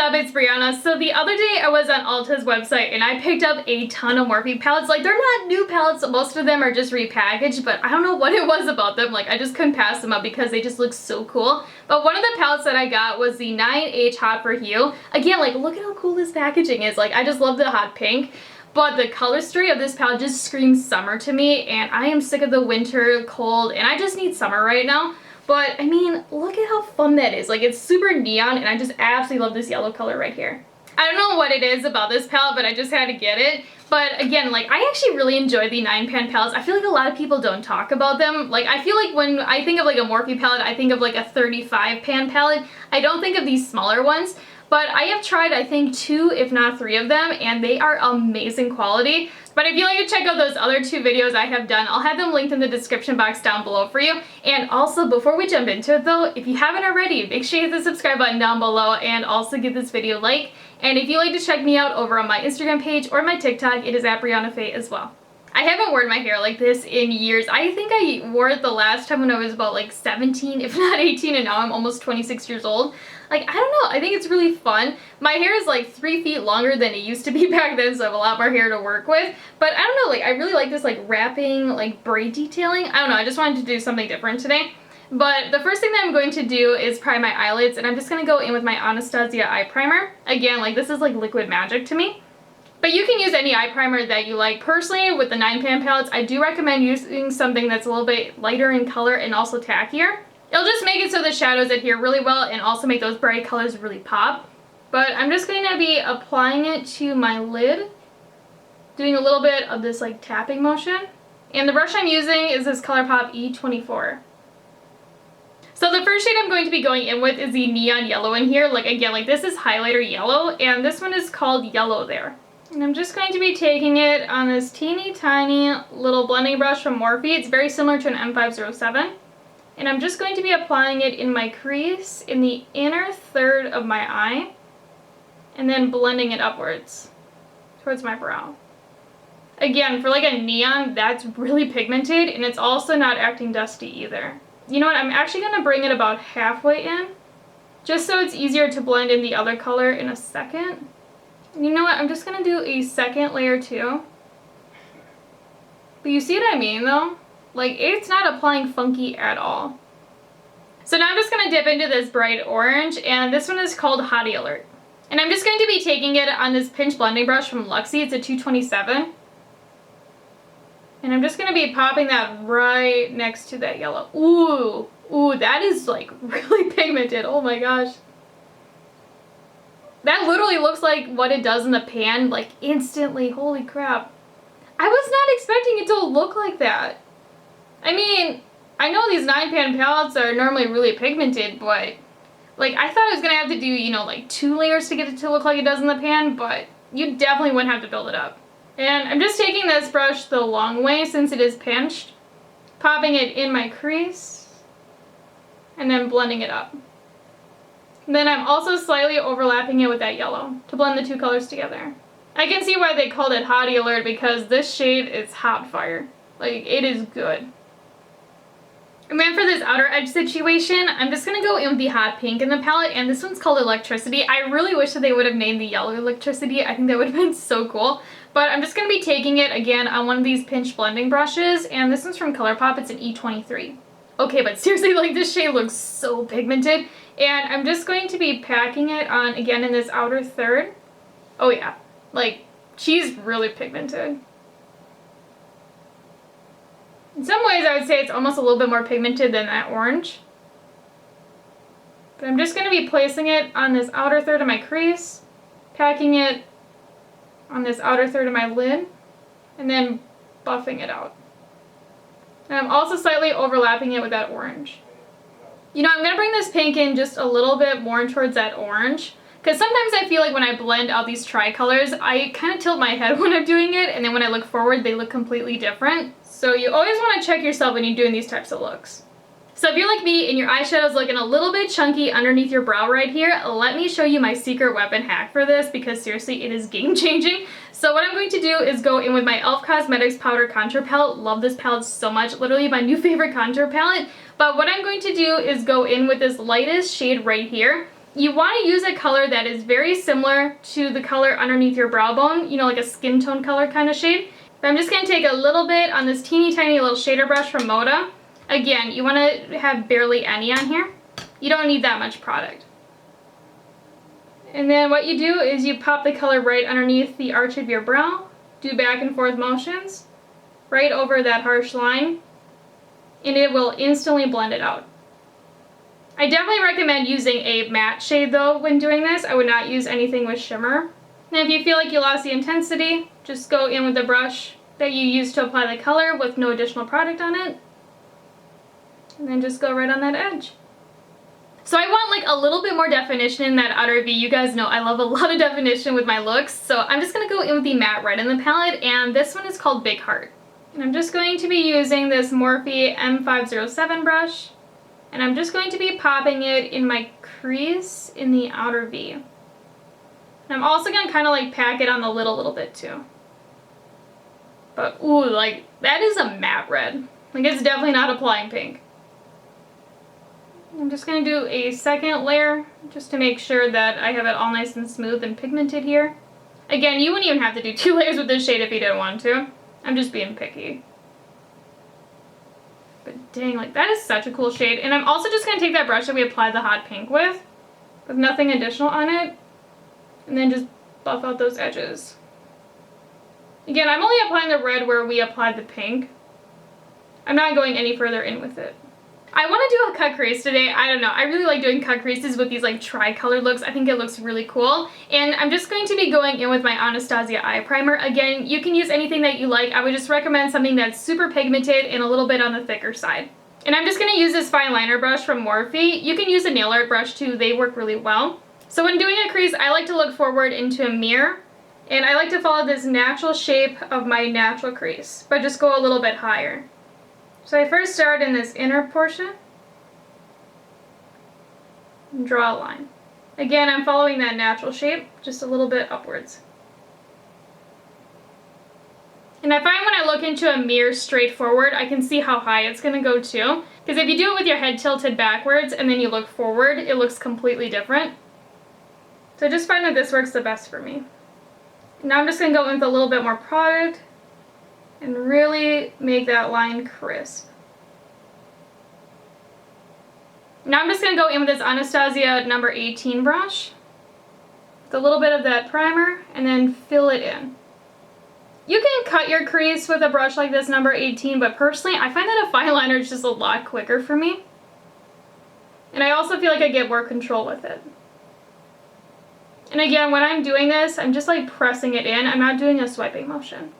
up? It's Breyonna. So the other day I was on Ulta's website and I picked up a ton of Morphe palettes. Like, they're not new palettes, most of them are just repackaged, but I don't know what it was about them. Like, I just couldn't pass them up because they just look so cool. But one of the palettes that I got was the 9H Hot For Hue. Again, like, look at how cool this packaging is. Like, I just love the hot pink. But the color story of this palette just screams summer to me, and I am sick of the winter, cold, and I just need summer right now. But, I mean, look at how fun that is. Like, it's super neon, and I just absolutely love this yellow color right here. I don't know what it is about this palette, but I just had to get it. But again, like, I actually really enjoy the 9-pan palettes. I feel like a lot of people don't talk about them. Like, I feel like when I think of like a Morphe palette, I think of like a 35-pan palette. I don't think of these smaller ones. But I have tried, I think, 2, if not 3 of them, and they are amazing quality. But if you'd like to check out those other 2 videos I have done, I'll have them linked in the description box down below for you. And also, before we jump into it though, if you haven't already, make sure you hit the subscribe button down below and also give this video a like. And if you'd like to check me out over on my Instagram page or my TikTok, it is at Breyonna as well. I haven't worn my hair like this in years. I think I wore it the last time when I was about like 17, if not 18, and now I'm almost 26 years old. Like, I don't know, I think it's really fun. My hair is like 3 feet longer than it used to be back then, so I have a lot more hair to work with. But I don't know, like, I really like this like wrapping, like braid detailing. I don't know, I just wanted to do something different today. But the first thing that I'm going to do is prime my eyelids, and I'm just going to go in with my Anastasia eye primer. Again, like, this is like liquid magic to me. But you can use any eye primer that you like. Personally, with the 9-pan palettes, I do recommend using something that's a little bit lighter in color and also tackier. It'll just make it so the shadows adhere really well and also make those bright colors really pop. But I'm just going to be applying it to my lid, doing a little bit of this like tapping motion. And the brush I'm using is this Colourpop E24. So the first shade I'm going to be going in with is the neon yellow in here. Like, again, like, this is highlighter yellow, and this one is called Yellow There. And I'm just going to be taking it on this teeny tiny little blending brush from Morphe. It's very similar to an M507. And I'm just going to be applying it in my crease in the inner third of my eye, and then blending it upwards towards my brow. Again, for like a neon, that's really pigmented, and it's also not acting dusty either. You know what, I'm actually going to bring it about halfway in, just so it's easier to blend in the other color in a second. You know what, I'm just going to do a second layer too. But you see what I mean though? Like, it's not applying funky at all. So now I'm just going to dip into this bright orange, and this one is called Hottie Alert. And I'm just going to be taking it on this pinch blending brush from Luxie. It's a 227. And I'm just going to be popping that right next to that yellow. Ooh, ooh, that is like really pigmented. Oh my gosh. That literally looks like what it does in the pan, like instantly. Holy crap. I was not expecting it to look like that. I mean, I know these 9-pan palettes are normally really pigmented, but like, I thought I was going to have to do, you know, like 2 layers to get it to look like it does in the pan, but you definitely wouldn't have to build it up. And I'm just taking this brush the long way since it is pinched, popping it in my crease, and then blending it up. And then I'm also slightly overlapping it with that yellow to blend the 2 colors together. I can see why they called it Hottie Alert, because this shade is hot fire. Like, it is good. And then for this outer edge situation, I'm just going to go in with the hot pink in the palette, and this one's called Electricity. I really wish that they would have named the yellow Electricity. I think that would have been so cool. But I'm just going to be taking it again on one of these pinch blending brushes, and this one's from Colourpop. It's an E23. Okay, but seriously, like, this shade looks so pigmented. And I'm just going to be packing it on, again, in this outer third. Oh yeah, like, she's really pigmented. In some ways, I would say it's almost a little bit more pigmented than that orange. But I'm just going to be placing it on this outer third of my crease, packing it on this outer third of my lid, and then buffing it out. And I'm also slightly overlapping it with that orange. You know, I'm going to bring this pink in just a little bit more towards that orange, because sometimes I feel like when I blend out these tri-colors, I kind of tilt my head when I'm doing it, and then when I look forward, they look completely different. So you always want to check yourself when you're doing these types of looks. So if you're like me and your eyeshadow's looking a little bit chunky underneath your brow right here, let me show you my secret weapon hack for this, because seriously, it is game changing. So what I'm going to do is go in with my e.l.f. Cosmetics Powder Contour Palette. Love this palette so much. Literally my new favorite contour palette. But what I'm going to do is go in with this lightest shade right here. You want to use a color that is very similar to the color underneath your brow bone, you know, like a skin tone color kind of shade. But I'm just going to take a little bit on this teeny tiny little shader brush from Moda. Again, you want to have barely any on here. You don't need that much product. And then what you do is you pop the color right underneath the arch of your brow, do back and forth motions, right over that harsh line, and it will instantly blend it out. I definitely recommend using a matte shade though when doing this. I would not use anything with shimmer. And if you feel like you lost the intensity, just go in with the brush that you used to apply the color with no additional product on it. And then just go right on that edge. So I want like a little bit more definition in that outer V. You guys know I love a lot of definition with my looks. So I'm just going to go in with the matte red in the palette, and this one is called Big Heart. And I'm just going to be using this Morphe M507 brush, and I'm just going to be popping it in my crease in the outer V. And I'm also going to kind of like pack it on the lid a little bit too. But ooh, like that is a matte red. Like it's definitely not applying pink. I'm just going to do a second layer just to make sure that I have it all nice and smooth and pigmented here. Again, you wouldn't even have to do 2 layers with this shade if you didn't want to. I'm just being picky. But dang, like that is such a cool shade. And I'm also just going to take that brush that we applied the hot pink with nothing additional on it, and then just buff out those edges. Again, I'm only applying the red where we applied the pink. I'm not going any further in with it. I want to do a cut crease today. I don't know. I really like doing cut creases with these like tri-color looks. I think it looks really cool. And I'm just going to be going in with my Anastasia eye primer. Again, you can use anything that you like. I would just recommend something that's super pigmented and a little bit on the thicker side. And I'm just going to use this fine liner brush from Morphe. You can use a nail art brush too. They work really well. So when doing a crease, I like to look forward into a mirror. And I like to follow this natural shape of my natural crease, but just go a little bit higher. So I first start in this inner portion and draw a line. Again, I'm following that natural shape, just a little bit upwards. And I find when I look into a mirror straight forward, I can see how high it's going to go too. Because if you do it with your head tilted backwards and then you look forward, it looks completely different. So I just find that this works the best for me. Now I'm just going to go in with a little bit more product and really make that line crisp. Now I'm just going to go in with this Anastasia number 18 brush with a little bit of that primer and then fill it in. You can cut your crease with a brush like this number 18, but personally I find that a fine liner is just a lot quicker for me. And I also feel like I get more control with it. And again, when I'm doing this, I'm just like pressing it in. I'm not doing a swiping motion.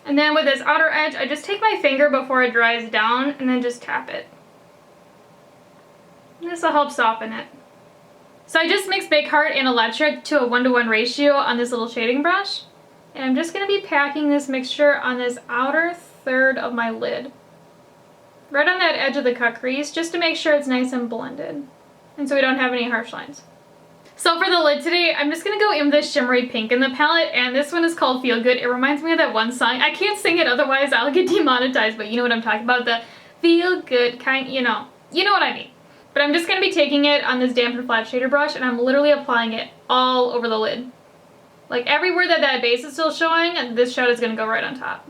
And then with this outer edge, I just take my finger before it dries down and then just tap it. This will help soften it. So I just mixed Big Heart and Electric to a 1:1 ratio on this little shading brush. And I'm just going to be packing this mixture on this outer third of my lid. Right on that edge of the cut crease, just to make sure it's nice and blended. And so we don't have any harsh lines. So for the lid today, I'm just going to go in with this shimmery pink in the palette, and this one is called Feel Good. It reminds me of that one song. I can't sing it, otherwise I'll get demonetized, but you know what I'm talking about, the feel good kind, you know what I mean. But I'm just going to be taking it on this dampened flat shader brush, and I'm literally applying it all over the lid. Like everywhere that base is still showing, and this shadow is going to go right on top.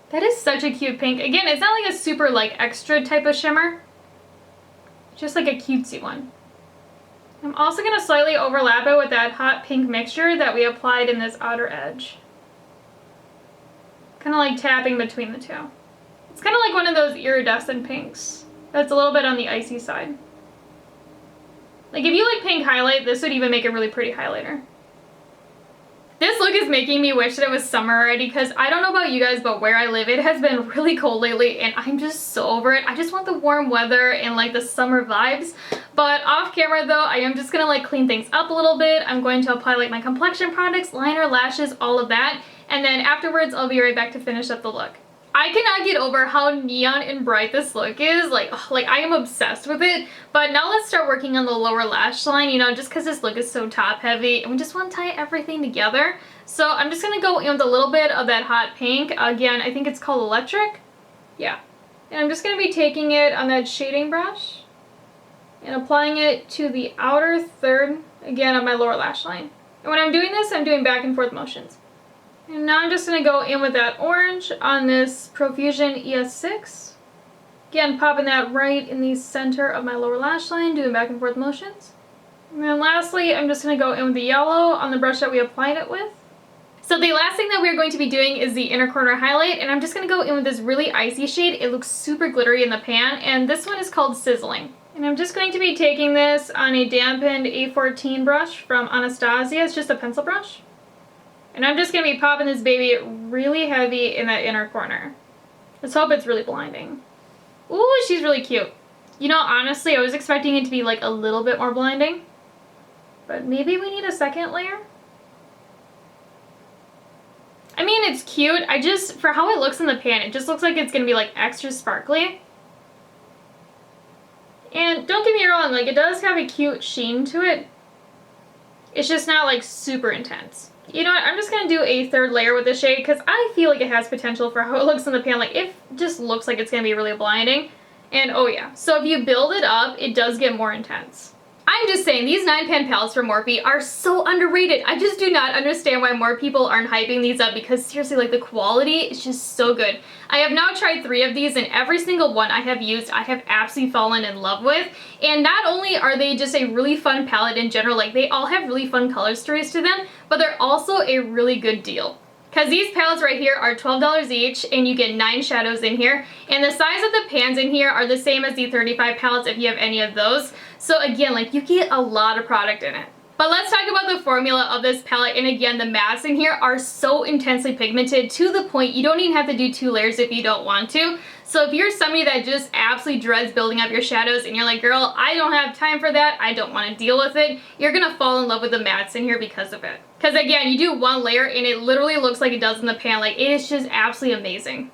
That is such a cute pink. Again, it's not like a super like extra type of shimmer. Just like a cutesy one. I'm also going to slightly overlap it with that hot pink mixture that we applied in this outer edge. Kind of like tapping between the two. It's kind of like one of those iridescent pinks. That's a little bit on the icy side. Like if you like pink highlight, this would even make a really pretty highlighter. This look is making me wish that it was summer already, because I don't know about you guys, but where I live, it has been really cold lately and I'm just so over it. I just want the warm weather and like the summer vibes. But off camera though, I am just gonna like clean things up a little bit. I'm going to apply like my complexion products, liner, lashes, all of that. And then afterwards, I'll be right back to finish up the look. I cannot get over how neon and bright this look is. Like I am obsessed with it. But now let's start working on the lower lash line, you know, just because this look is so top heavy and we just want to tie everything together. So I'm just going to go in with a little bit of that hot pink. Again, I think it's called Electric. Yeah. And I'm just going to be taking it on that shading brush and applying it to the outer third, again, of my lower lash line. And when I'm doing this, I'm doing back and forth motions. And now I'm just going to go in with that orange on this Profusion ES6. Again, popping that right in the center of my lower lash line, doing back and forth motions. And then lastly, I'm just going to go in with the yellow on the brush that we applied it with. So the last thing that we're going to be doing is the inner corner highlight, and I'm just going to go in with this really icy shade. It looks super glittery in the pan, and this one is called Sizzling. And I'm just going to be taking this on a dampened A14 brush from Anastasia. It's just a pencil brush. And I'm just going to be popping this baby really heavy in that inner corner. Let's hope it's really blinding. Ooh, she's really cute. You know, honestly, I was expecting it to be like a little bit more blinding. But maybe we need a second layer? I mean, it's cute. For how it looks in the pan, it just looks like it's going to be like extra sparkly. And don't get me wrong, like it does have a cute sheen to it. It's just not like super intense. You know what, I'm just going to do a third layer with this shade because I feel like it has potential for how it looks in the pan. Like it just looks like it's going to be really blinding. And oh yeah, so if you build it up, it does get more intense. I'm just saying, these 9-pan palettes from Morphe are so underrated. I just do not understand why more people aren't hyping these up because seriously, like the quality is just so good. I have now tried 3 of these and every single one I have used, I have absolutely fallen in love with. And not only are they just a really fun palette in general, like they all have really fun color stories to them, but they're also a really good deal. Because these palettes right here are $12 each and you get 9 shadows in here. And the size of the pans in here are the same as the 35 palettes if you have any of those. So again, like you get a lot of product in it. But let's talk about the formula of this palette. And again, the mattes in here are so intensely pigmented to the point you don't even have to do 2 layers if you don't want to. So if you're somebody that just absolutely dreads building up your shadows and you're like, girl, I don't have time for that, I don't want to deal with it, you're going to fall in love with the mattes in here because of it. Because again, you do 1 layer and it literally looks like it does in the pan. Like it is just absolutely amazing.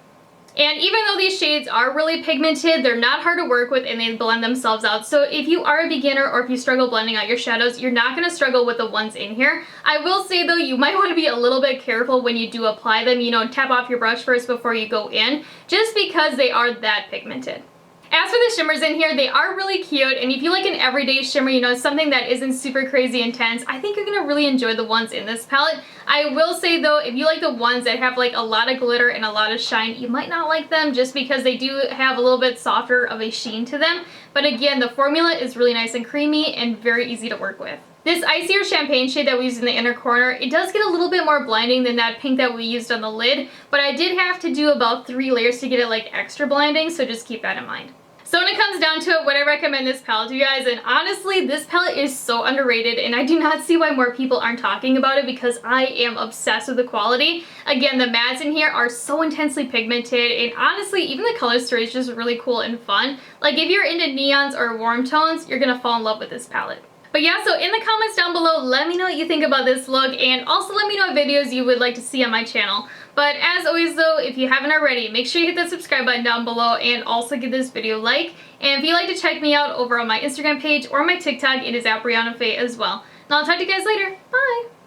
And even though these shades are really pigmented, they're not hard to work with and they blend themselves out. So if you are a beginner or if you struggle blending out your shadows, you're not going to struggle with the ones in here. I will say though, you might want to be a little bit careful when you do apply them. You know, tap off your brush first before you go in, just because they are that pigmented. As for the shimmers in here, they are really cute, and if you like an everyday shimmer, you know, something that isn't super crazy intense, I think you're going to really enjoy the ones in this palette. I will say though, if you like the ones that have like a lot of glitter and a lot of shine, you might not like them just because they do have a little bit softer of a sheen to them. But again, the formula is really nice and creamy and very easy to work with. This icier champagne shade that we used in the inner corner, it does get a little bit more blinding than that pink that we used on the lid, but I did have to do about 3 layers to get it like extra blinding, so just keep that in mind. So when it comes down to it, would I recommend this palette to you guys? And honestly, this palette is so underrated and I do not see why more people aren't talking about it because I am obsessed with the quality. Again, the mattes in here are so intensely pigmented and honestly, even the color story is just really cool and fun. Like if you're into neons or warm tones, you're gonna fall in love with this palette. But yeah, so in the comments down below, let me know what you think about this look and also let me know what videos you would like to see on my channel. But as always though, if you haven't already, make sure you hit that subscribe button down below and also give this video a like. And if you'd like to check me out over on my Instagram page or my TikTok, it is at Breyonna as well. And I'll talk to you guys later. Bye!